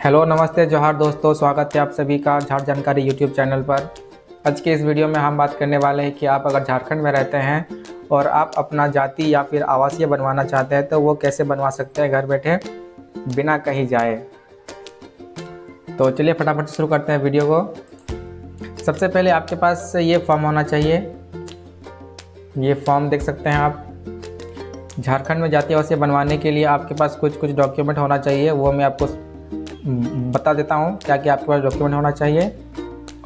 Hello नमस्ते जोहार दोस्तों, स्वागत है आप सभी का झाड़ जानकारी यूट्यूब चैनल पर। आज के इस वीडियो में हम बात करने वाले हैं कि आप अगर झारखंड में रहते हैं और आप अपना जाति या फिर आवासीय बनवाना चाहते हैं तो वो कैसे बनवा सकते हैं घर बैठे बिना कहीं जाए। तो चलिए फटाफट शुरू करते हैं वीडियो को। सबसे पहले आपके पास ये फॉर्म होना चाहिए। ये फॉर्म देख सकते हैं आप। झारखंड में जाति आवासीय बनवाने के लिए आपके पास कुछ डॉक्यूमेंट होना चाहिए, वो मैं आपको बता देता हूँ क्या क्या आपके पास डॉक्यूमेंट होना चाहिए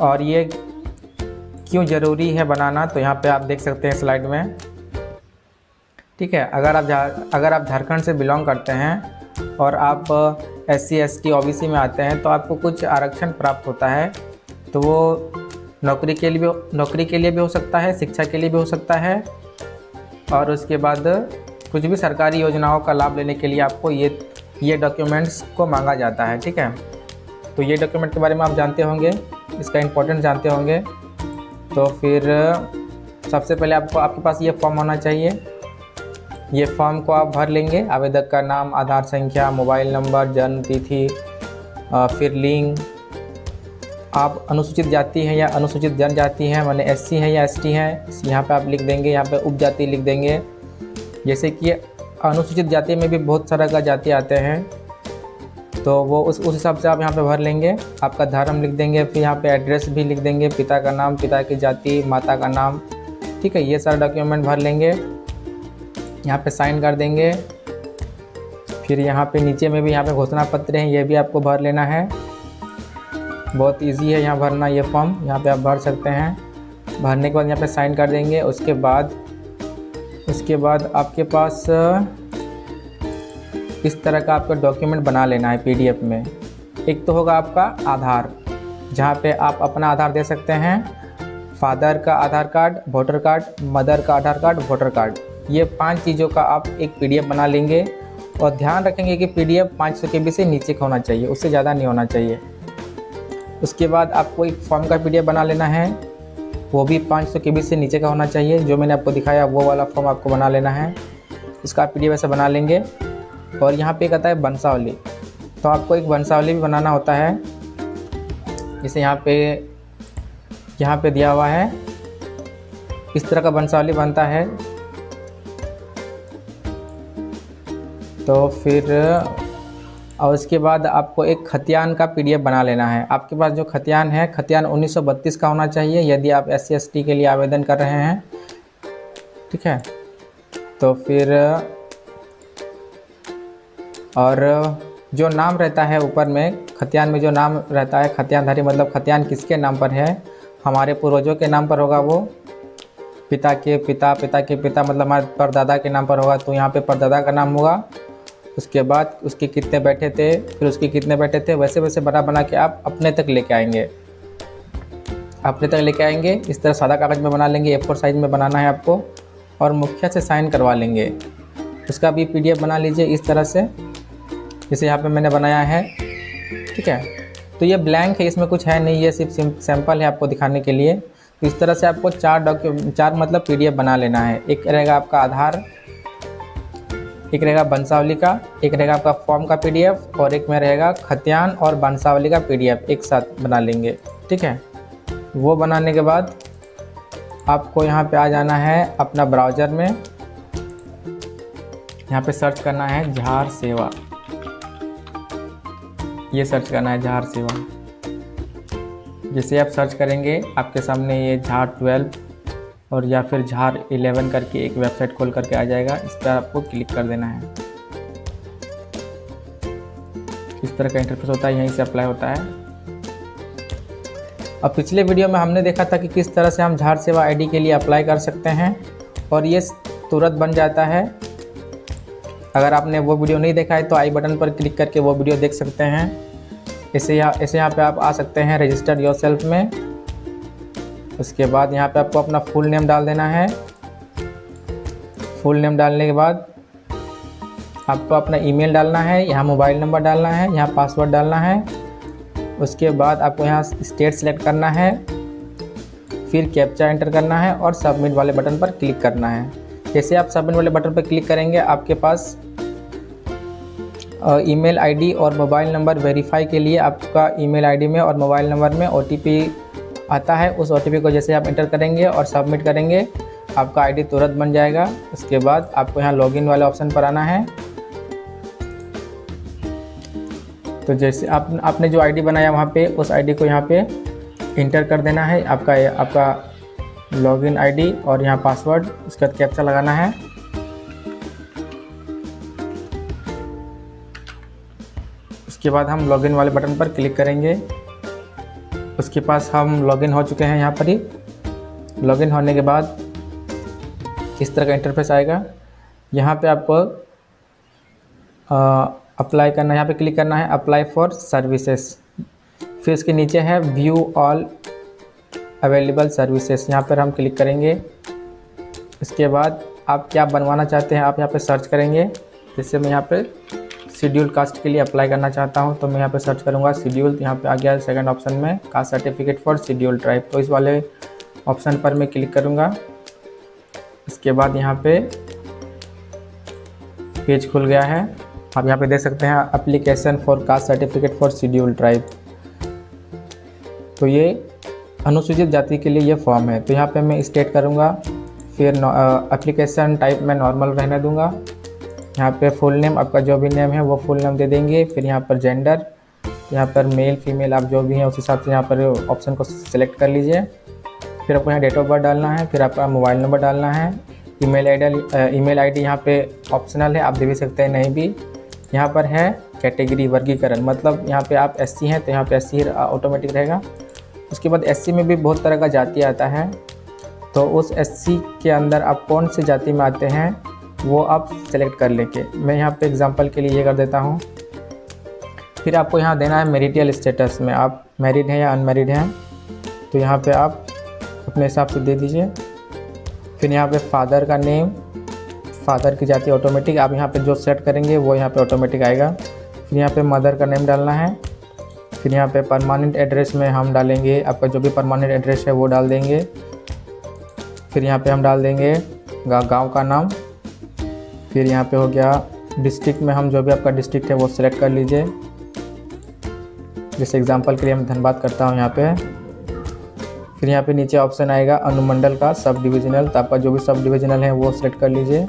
और ये क्यों ज़रूरी है बनाना। तो यहाँ पे आप देख सकते हैं स्लाइड में, ठीक है। अगर आप झारखंड से बिलोंग करते हैं और आप SC ST OBC में आते हैं तो आपको कुछ आरक्षण प्राप्त होता है। तो वो नौकरी के लिए भी हो सकता है, शिक्षा के लिए भी हो सकता है और उसके बाद कुछ भी सरकारी योजनाओं का लाभ लेने के लिए आपको ये डॉक्यूमेंट्स को मांगा जाता है, ठीक है। तो ये डॉक्यूमेंट के बारे में आप जानते होंगे, इसका इम्पोर्टेंस जानते होंगे। तो फिर सबसे पहले आपके पास ये फॉर्म होना चाहिए। ये फॉर्म को आप भर लेंगे। आवेदक का नाम, आधार संख्या, मोबाइल नंबर, जन्म तिथि, फिर लिंग, आप अनुसूचित जाति हैं या अनुसूचित जनजाति हैं, माने SC है या ST है, यहाँ पे आप लिख देंगे। यहाँ पे उपजाति लिख देंगे। जैसे कि अनुसूचित जाति में भी बहुत सारा का जाति आते हैं, तो वो उस हिसाब से आप यहाँ पे भर लेंगे। आपका धर्म लिख देंगे, फिर यहाँ पे एड्रेस भी लिख देंगे, पिता का नाम, पिता की जाति, माता का नाम, ठीक है। ये सारा डॉक्यूमेंट भर लेंगे, यहाँ पे साइन कर देंगे। फिर यहाँ पे नीचे में भी यहाँ पे घोषणा पत्र हैं, ये भी आपको भर लेना है। बहुत ईजी है यहाँ भरना ये फॉर्म, यहाँ पे आप भर सकते हैं। भरने के बाद यहाँ पे साइन कर देंगे। उसके बाद आपके पास इस तरह का आपका डॉक्यूमेंट बना लेना है PDF में। एक तो होगा आपका आधार, जहाँ पे आप अपना आधार दे सकते हैं, फादर का आधार कार्ड, वोटर कार्ड, मदर का आधार कार्ड, वोटर कार्ड। ये 5 चीज़ों का आप एक PDF बना लेंगे और ध्यान रखेंगे कि PDF 500 KB से नीचे का होना चाहिए, उससे ज़्यादा नहीं होना चाहिए। उसके बाद आपको एक फॉर्म का PDF बना लेना है, वो भी 500 KB से नीचे का होना चाहिए। जो मैंने आपको दिखाया वो वाला फॉर्म आपको बना लेना है। इसका PDF ऐसे बना लेंगे। और यहाँ पे कहता है वंशावली, तो आपको एक वंशावली भी बनाना होता है। जैसे यहाँ पे दिया हुआ है, इस तरह का वंशावली बनता है। तो फिर और उसके बाद आपको एक खतियान का PDF बना लेना है। आपके पास जो खतियान है, खतियान 1932 का होना चाहिए यदि आप SC ST के लिए आवेदन कर रहे हैं, ठीक है। तो फिर और जो नाम रहता है ऊपर में, खतियान में जो नाम रहता है, खतियानधारी मतलब खतियान किसके नाम पर है, हमारे पूर्वजों के नाम पर होगा वो। पिता के पिता, पिता के पिता मतलब हमारे परदादा के नाम पर होगा, तो यहाँ पे परदादा का नाम होगा। उसके बाद उसके कितने बैठे थे, फिर उसके कितने बैठे थे, वैसे वैसे बना के आप अपने तक लेके आएंगे। इस तरह सादा कागज़ में बना लेंगे, A4 साइज़ में बनाना है आपको और मुखिया से साइन करवा लेंगे। उसका भी PDF बना लीजिए इस तरह से, जैसे यहाँ पे मैंने बनाया है, ठीक है। तो ये ब्लैंक है, इसमें कुछ है नहीं, ये सिर्फ सैंपल है आपको दिखाने के लिए। तो इस तरह से आपको 4 मतलब PDF बना लेना है। एक रहेगा आपका आधार, एक रहेगा वंशावली का, एक रहेगा आपका फॉर्म का PDF और एक में रहेगा खतियान और वंशावली का PDF एक साथ बना लेंगे, ठीक है। वो बनाने के बाद आपको यहाँ पे आ जाना है अपना ब्राउज़र में। यहाँ पे सर्च करना है झार सेवा, ये सर्च करना है झार सेवा। जैसे आप सर्च करेंगे आपके सामने ये झार 12 और या फिर झार 11 करके एक वेबसाइट खोल करके आ जाएगा। इस पर आपको क्लिक कर देना है। इस तरह का इंटरफेस होता है, यहीं से अप्लाई होता है। अब पिछले वीडियो में हमने देखा था कि किस तरह से हम झार सेवा ID के लिए अप्लाई कर सकते हैं और ये तुरंत बन जाता है। अगर आपने वो वीडियो नहीं देखा है तो आई बटन पर क्लिक करके वो वीडियो देख सकते हैं। ऐसे यहाँ पे आप आ सकते हैं रजिस्टर योरसेल्फ में। उसके बाद यहाँ पे आपको अपना फुल नेम डाल देना है। फुल नेम डालने के बाद आपको अपना ईमेल डालना है, यहाँ मोबाइल नंबर डालना है, यहाँ पासवर्ड डालना है। उसके बाद आपको यहाँ स्टेट सेलेक्ट करना है, फिर कैप्चा एंटर करना है और सबमिट वाले बटन पर क्लिक करना है। जैसे आप सबमिट वाले बटन पर क्लिक करेंगे आपके पास ईमेल आईडी और मोबाइल नंबर वेरीफाई के लिए आपका ईमेल आईडी में और मोबाइल नंबर में ओटीपी आता है। उस ओटीपी को जैसे आप इंटर करेंगे और सबमिट करेंगे, आपका आईडी तुरंत बन जाएगा। उसके बाद आपको यहाँ लॉगिन वाले ऑप्शन पर आना है। तो जैसे आपने जो आईडी बनाया वहाँ पे, उस आईडी को यहाँ पे इंटर कर देना है, आपका लॉगिन आईडी और यहाँ पासवर्ड, उसके बाद कैप्चा लगाना है। उसके बाद हम लॉगिन वाले बटन पर क्लिक करेंगे। उसके पास हम लॉगिन हो चुके हैं। यहाँ पर ही लॉगिन होने के बाद इस तरह का इंटरफेस आएगा। यहाँ पे आपको अप्लाई करना है, यहाँ पे क्लिक करना है अप्लाई फॉर सर्विसेज। फिर इसके नीचे है व्यू ऑल अवेलेबल सर्विसेज, यहाँ पर हम क्लिक करेंगे। इसके बाद आप क्या बनवाना चाहते हैं आप यहाँ पे सर्च करेंगे। जैसे मैं यहाँ पे शेड्यूल कास्ट के लिए अप्लाई करना चाहता हूँ, तो मैं यहाँ पे सर्च करूँगा शेड्यूल। यहाँ पे आ गया सेकंड ऑप्शन में caste certificate for schedule tribe, तो इस वाले ऑप्शन पर मैं क्लिक करूँगा। इसके बाद यहाँ पे पेज खुल गया है। आप यहाँ पे देख सकते हैं application for caste certificate for schedule tribe. तो ये अनुसूचित जाति के लिए ये फॉर्म है। तो यहाँ पे मैं स्टेट करूँगा, फिर एप्लीकेशन टाइप में नॉर्मल रहने दूँगा। यहाँ पे फुल नेम, आपका जो भी नेम है वो फुल नेम दे देंगे। फिर यहाँ पर जेंडर, यहाँ पर मेल फीमेल आप जो भी हैं उस हिसाब से यहाँ पर ऑप्शन को सिलेक्ट कर लीजिए। फिर आपको यहाँ डेट ऑफ बर्थ डालना है, फिर आपका मोबाइल नंबर डालना है। ईमेल आईडी यहाँ पे ऑप्शनल है, आप दे भी सकते हैं, नहीं भी। यहाँ पर है कैटेगरी वर्गीकरण, मतलब यहाँ पे आप एससी हैं तो यहाँ पे एससी ऑटोमेटिक रहेगा। उसके बाद एससी में भी बहुत तरह का जाति आता है, तो उस एससी के अंदर आप कौन सी जाति में आते हैं वो आप सेलेक्ट कर लेंगे। मैं यहाँ पे एग्जांपल के लिए ये कर देता हूँ। फिर आपको यहाँ देना है मैरिटल स्टेटस में, आप मैरिड हैं या अनमैरिड हैं, तो यहाँ पे आप अपने हिसाब से दे दीजिए। फिर यहाँ पे फादर का नेम, फादर की जाति ऑटोमेटिक, आप यहाँ पे जो सेट करेंगे वो यहाँ पे ऑटोमेटिक आएगा। फिर यहाँ पे मदर का नेम डालना है। फिर यहाँ पे परमानेंट एड्रेस में हम डालेंगे, आपका जो भी परमानेंट एड्रेस है वो डाल देंगे। फिर यहाँ पे हम डाल देंगे गांव का नाम। फिर यहाँ पे हो गया डिस्ट्रिक्ट में, हम जो भी आपका डिस्ट्रिक्ट है वो सिलेक्ट कर लीजिए। जैसे एग्जांपल के लिए मैं धनबाद करता हूँ यहाँ पे। फिर यहाँ पे नीचे ऑप्शन आएगा अनुमंडल का सब डिविजनल, तो आपका जो भी सब डिविजनल है वो सिलेक्ट कर लीजिए।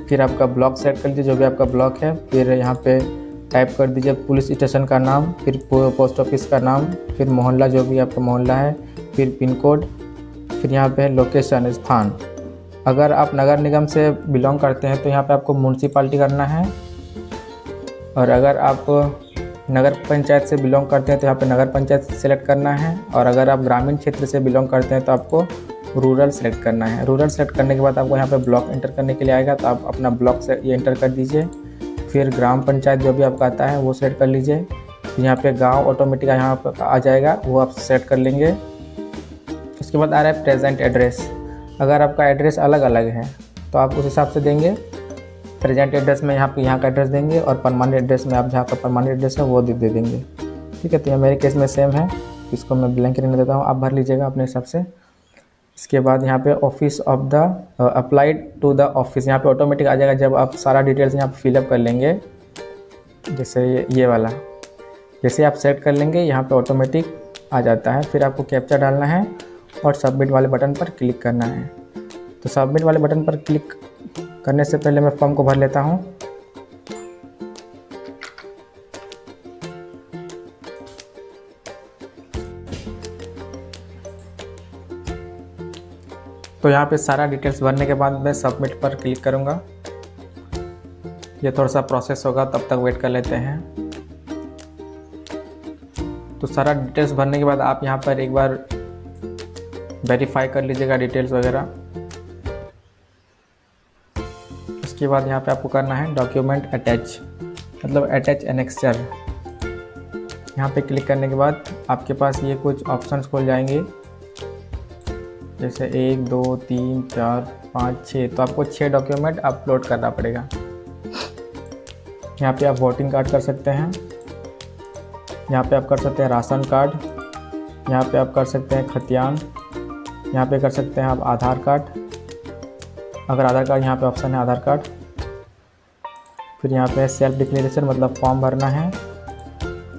फिर आपका ब्लॉक सेलेक्ट कर लीजिए, जो भी आपका ब्लॉक है। फिर यहाँ पे टाइप कर दीजिए पुलिस स्टेशन का नाम, फिर पोस्ट ऑफिस का नाम, फिर मोहल्ला जो भी आपका मोहल्ला है, फिर पिन कोड। फिर यहाँ पे है लोकेशन, स्थान। अगर आप नगर निगम से बिलोंग करते हैं तो यहाँ पे आपको म्यूनसिपाल्टी करना है, और अगर आप नगर पंचायत से बिलोंग करते हैं तो यहाँ पे नगर पंचायत सेलेक्ट करना है, और अगर आप ग्रामीण क्षेत्र से बिलोंग करते हैं तो आपको रूरल सेलेक्ट करना है। रूरल सेलेक्ट करने के बाद आपको यहाँ पे ब्लॉक एंटर करने के लिए आएगा, तो आप अपना ब्लॉक से ये एंटर कर दीजिए। फिर ग्राम पंचायत जो भी आपका आता है वो सेट कर लीजिए। यहाँ पे गांव ऑटोमेटिक यहाँ पर आ जाएगा, वो आप सेट कर लेंगे। उसके बाद आ रहा है प्रेजेंट एड्रेस। अगर आपका एड्रेस अलग अलग है तो आप उस हिसाब से देंगे। प्रेजेंट एड्रेस में यहाँ का एड्रेस देंगे, और परमानेंट एड्रेस में आप जहाँ का परमानेंट एड्रेस है वो दे देंगे। ठीक है, तो ये मेरे केस में सेम है, इसको मैं ब्लैंक रहने देता हूँ, आप भर लीजिएगा अपने हिसाब से। इसके बाद यहाँ पे office of the applied to the office, यहाँ पे ऑटोमेटिक आ जाएगा जब आप सारा डिटेल्स यहाँ पे फिलअप कर लेंगे। जैसे ये वाला जैसे आप सेट कर लेंगे यहाँ पे ऑटोमेटिक आ जाता है। फिर आपको कैप्चा डालना है और सबमिट वाले बटन पर क्लिक करना है। तो सबमिट वाले बटन पर क्लिक करने से पहले मैं फॉर्म को भर लेता हूँ। तो यहाँ पे सारा डिटेल्स भरने के बाद मैं सबमिट पर क्लिक करूँगा। ये थोड़ा सा प्रोसेस होगा, तब तक वेट कर लेते हैं। तो सारा डिटेल्स भरने के बाद आप यहाँ पर एक बार वेरीफाई कर लीजिएगा डिटेल्स वगैरह। उसके बाद यहाँ पे आपको करना है डॉक्यूमेंट अटैच, मतलब अटैच एनेक्सचर। यहाँ पे क्लिक करने के बाद आपके पास ये कुछ ऑप्शंस खुल जाएंगे, जैसे 1 2 3 4 5 6। तो आपको 6 डॉक्यूमेंट अपलोड करना पड़ेगा। यहाँ पे आप वोटिंग कार्ड कर सकते हैं, यहाँ पे आप कर सकते हैं राशन कार्ड, यहाँ पे आप कर सकते हैं खतियान, यहाँ पे कर सकते हैं आप आधार कार्ड, अगर आधार कार्ड यहाँ पे ऑप्शन है आधार कार्ड। फिर यहाँ पे सेल्फ डिक्लेरेशन मतलब फॉर्म भरना है।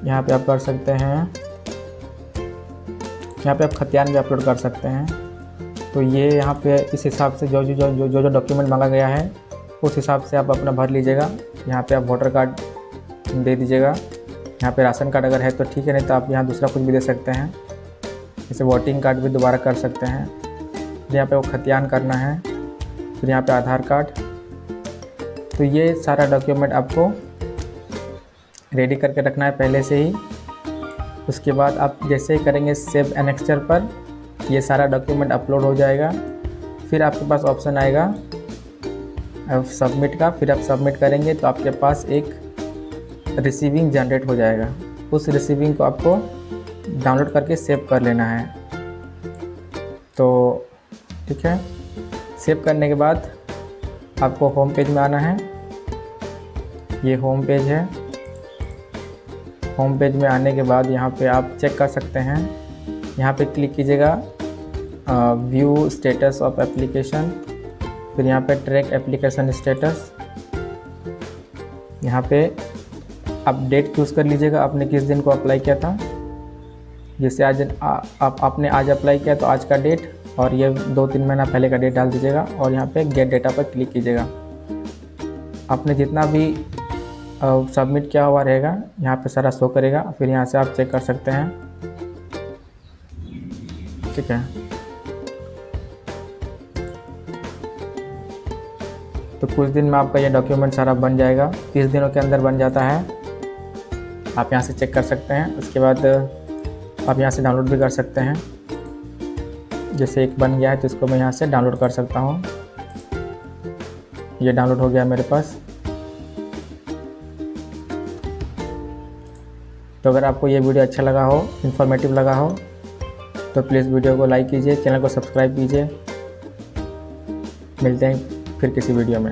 यहाँ पे आप कर सकते हैं, यहाँ पे आप खतियान भी अपलोड कर सकते हैं। तो ये यहाँ पे इस हिसाब से जो डॉक्यूमेंट मांगा गया है उस हिसाब से आप अपना भर लीजिएगा। यहाँ पे आप वोटर कार्ड दे दीजिएगा। यहाँ पे राशन कार्ड अगर है तो ठीक है, नहीं तो आप यहाँ दूसरा कुछ भी दे सकते हैं। जैसे वोटिंग कार्ड भी दोबारा कर सकते हैं। फिर यहाँ पे वो खतियान करना है। फिर यहाँ पे आधार कार्ड। तो ये सारा डॉक्यूमेंट आपको रेडी करके रखना है पहले से ही। उसके बाद आप जैसे ही करेंगे सेव एनेक्स्चर पर, ये सारा डॉक्यूमेंट अपलोड हो जाएगा। फिर आपके पास ऑप्शन आएगा सबमिट का। फिर आप सबमिट करेंगे तो आपके पास एक रिसीविंग जनरेट हो जाएगा। उस रिसीविंग को आपको डाउनलोड करके सेव कर लेना है। तो ठीक है, सेव करने के बाद आपको होम पेज में आना है। ये होम पेज है। होम पेज में आने के बाद यहाँ पे आप चेक कर सकते हैं। यहाँ पे क्लिक कीजिएगा व्यू स्टेटस ऑफ एप्लीकेशन। फिर यहाँ पे ट्रैक एप्लीकेशन स्टेटस। यहाँ पे आप डेट चूज़ कर लीजिएगा, आपने किस दिन को अप्लाई किया था। जैसे आज आपने आज अप्लाई किया तो आज का डेट और ये 2-3 महीना पहले का डेट डाल दीजिएगा और यहाँ पे गेट डेटा पर क्लिक कीजिएगा। आपने जितना भी सबमिट किया हुआ रहेगा यहाँ पे सारा शो करेगा। फिर यहाँ से आप चेक कर सकते हैं। ठीक है, तो कुछ दिन में आपका ये डॉक्यूमेंट सारा बन जाएगा। 30 दिनों के अंदर बन जाता है। आप यहाँ से चेक कर सकते हैं। उसके बाद आप यहाँ से डाउनलोड भी कर सकते हैं। जैसे एक बन गया है तो इसको मैं यहाँ से डाउनलोड कर सकता हूँ। ये डाउनलोड हो गया मेरे पास। तो अगर आपको ये वीडियो अच्छा लगा हो, इन्फॉर्मेटिव लगा हो, तो प्लीज़ वीडियो को लाइक कीजिए, चैनल को सब्सक्राइब कीजिए। मिलते हैं फिर किसी वीडियो में।